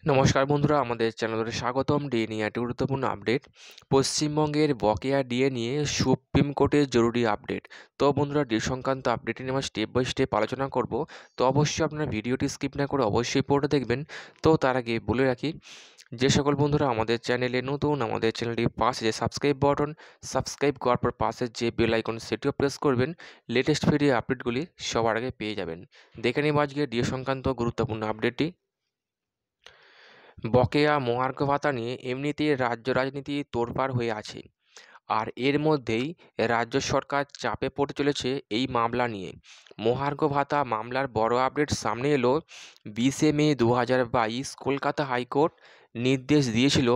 নমস্কার বন্ধুরা, আমাদের চ্যানেলে স্বাগতম। ডিএ নিয়ে একটি গুরুত্বপূর্ণ আপডেট। পশ্চিমবঙ্গের বকেয়া ডিএ নিয়ে সুপ্রিম কোর্টের জরুরি আপডেট। তো বন্ধুরা, ডিএ সংক্রান্ত আপডেট নিয়ে আমরা স্টেপ বাই স্টেপ আলোচনা করব। তো অবশ্যই আপনারা ভিডিওটি স্কিপ না করে অবশ্যই পুরোটা দেখবেন। তো তার আগে বলে রাখি, যে সকল বন্ধুরা আমাদের চ্যানেলে নতুন, আমাদের চ্যানেলটির পাশে যে সাবস্ক্রাইব বাটন, সাবস্ক্রাইব করার পর পাশে যে বেল আইকন সেটিও প্রেস করবেন। লেটেস্ট ভিডিও আপডেটগুলি সবার আগে পেয়ে যাবেন। দেখে নিব আজকে ডিএ সংক্রান্ত গুরুত্বপূর্ণ আপডেটটি। বকেয়া মহার্ঘ ভাতা নিয়ে এমনিতেই রাজ্য রাজনীতি তোড়পাড় হয়ে আছে, আর এর মধ্যেই রাজ্য সরকার চাপে পড়তে চলেছে এই মামলা নিয়ে। মহার্ঘ ভাতা মামলার বড় আপডেট সামনে এলো। 20 মে 2022 কলকাতা হাইকোর্ট নির্দেশ দিয়েছিল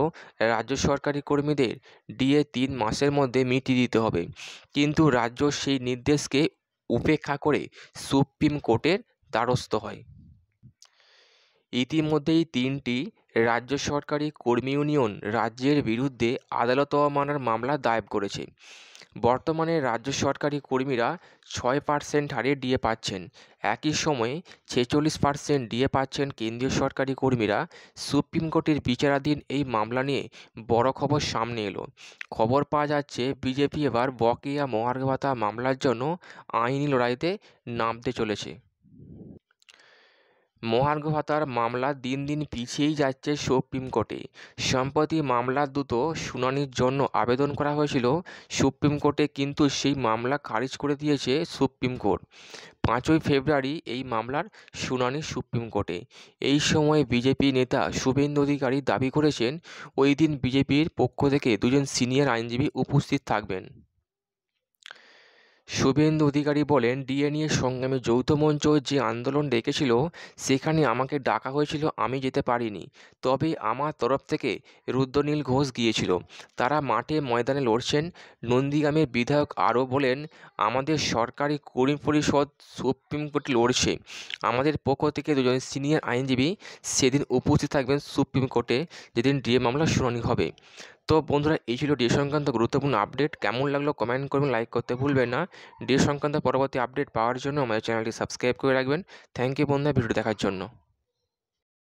রাজ্য সরকারি কর্মীদের ডিএ 3 মাসের মধ্যে মিটিয়ে দিতে হবে, কিন্তু রাজ্য সেই নির্দেশকে উপেক্ষা করে সুপ্রিম কোর্টের দ্বারস্থ হয়। ইতিমধ্যেই 3টি রাজ্য সরকারি কর্মী ইউনিয়ন রাজ্যের বিরুদ্ধে আদালত অবমাননার মামলা দায়ের করেছে। বর্তমানে রাজ্য সরকারি কর্মীরা 6% হারে ডিএ পাচ্ছেন, একই সময়ে 46% ডিএ পাচ্ছেন কেন্দ্রীয় সরকারি কর্মীরা। সুপ্রিম কোর্টের বিচারাধীন এই মামলা নিয়ে বড় খবর সামনে এলো। খবর পাওয়া যাচ্ছে, বিজেপি এবার বকেয়া মহার্ঘ ভাতা মামলার জন্য আইনি লড়াইতে নামতে চলেছে। মহার্ঘ ভাতার মামলা দিন দিন পিছিয়েই যাচ্ছে সুপ্রিম কোর্টে। সম্প্রতি মামলার দ্রুত শুনানির জন্য আবেদন করা হয়েছিল সুপ্রিম কোর্টে, কিন্তু সেই মামলা খারিজ করে দিয়েছে সুপ্রিম কোর্ট। 5ই ফেব্রুয়ারি এই মামলার শুনানি সুপ্রিম কোর্টে। এই সময় বিজেপি নেতা শুভেন্দু অধিকারী দাবি করেছেন, ওই দিন বিজেপির পক্ষ থেকে 2জন সিনিয়র আইনজীবী উপস্থিত থাকবেন। শুভেন্দু অধিকারী বলেন, ডিএ নিয়ে সংগ্রামী যৌথ মঞ্চ যে আন্দোলন ডেকেছিল সেখানে আমাকে ডাকা হয়েছিল, আমি যেতে পারিনি। তবে আমার তরফ থেকে রুদ্রনীল ঘোষ গিয়েছিল। তারা মাঠে ময়দানে লড়ছেন। নন্দীগ্রামের বিধায়ক আরও বলেন, আমাদের সরকারি কর্মী পরিষদ সুপ্রিম কোর্টে লড়ছে। আমাদের পক্ষ থেকে 2জন সিনিয়র আইনজীবী সেদিন উপস্থিত থাকবেন সুপ্রিম কোর্টে, যেদিন ডিএ মামলার শুনানি হবে। তো বন্ধুরা, এই ছিল ডিএ সংক্রান্ত গুরুত্বপূর্ণ আপডেট। কেমন লাগলো কমেন্ট করবেন, লাইক করতে ভুলবেন না। ডিএ সংক্রান্ত পরবর্তী আপডেট পাওয়ার জন্য আমাদের চ্যানেলটি সাবস্ক্রাইব করে রাখবেন। থ্যাংক ইউ বন্ধুরা, ভিডিও দেখার জন্য।